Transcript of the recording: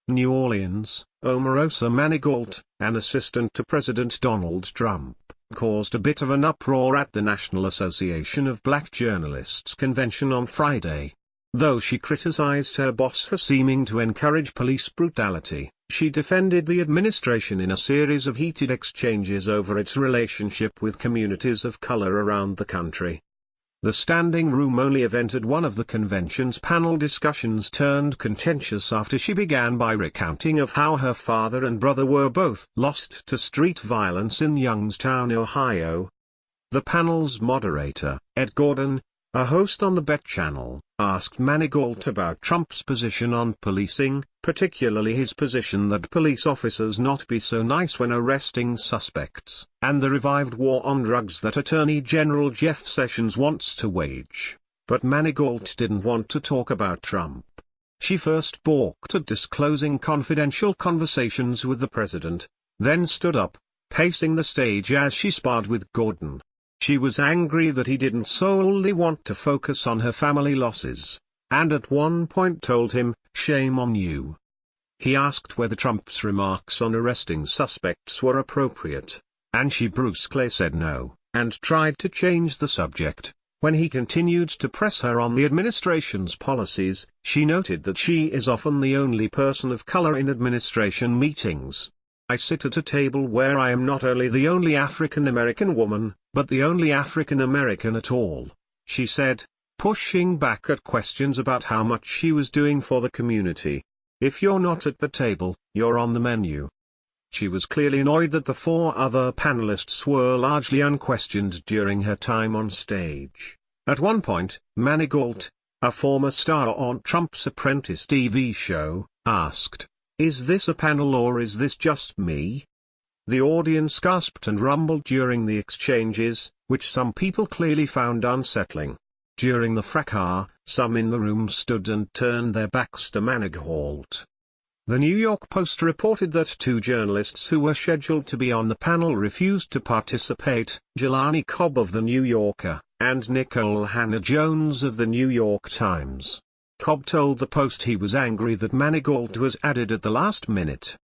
New Orleans, Omarosa Manigault, an assistant to President Donald Trump, caused a bit of an uproar at the National Association of Black Journalists convention on Friday. Though she criticized her boss for seeming to encourage police brutality, she defended the administration in a series of heated exchanges over its relationship with communities of color around the country. The standing room only event at one of the convention's panel discussions turned contentious after she began by recounting of how her father and brother were both lost to street violence in Youngstown, Ohio. The panel's moderator, Ed Gordon, a host on the Bet Channel, asked Manigault about Trump's position on policing, particularly his position that police officers not be so nice when arresting suspects, and the revived war on drugs that Attorney General Jeff Sessions wants to wage. But Manigault didn't want to talk about Trump. She first balked at disclosing confidential conversations with the president, then stood up, pacing the stage as she sparred with Gordon. She was angry that he didn't solely want to focus on her family losses, and at one point told him, "Shame on you." He asked whether Trump's remarks on arresting suspects were appropriate, and she brusquely said no, and tried to change the subject. When he continued to press her on the administration's policies, she noted that she is often the only person of color in administration meetings. "I sit at a table where I am not only the only African American woman, but the only African American at all," she said, pushing back at questions about how much she was doing for the community. "If you're not at the table, you're on the menu." She was clearly annoyed that the four other panelists were largely unquestioned during her time on stage. At one point, Manigault, a former star on Trump's Apprentice TV show, asked, "Is this a panel or is this just me?" The audience gasped and rumbled during the exchanges, which some people clearly found unsettling. During the fracas, some in the room stood and turned their backs to Manigault. The New York Post reported that two journalists who were scheduled to be on the panel refused to participate, Jelani Cobb of The New Yorker, and Nicole Hannah-Jones of The New York Times. Cobb told the Post he was angry that Manigault was added at the last minute.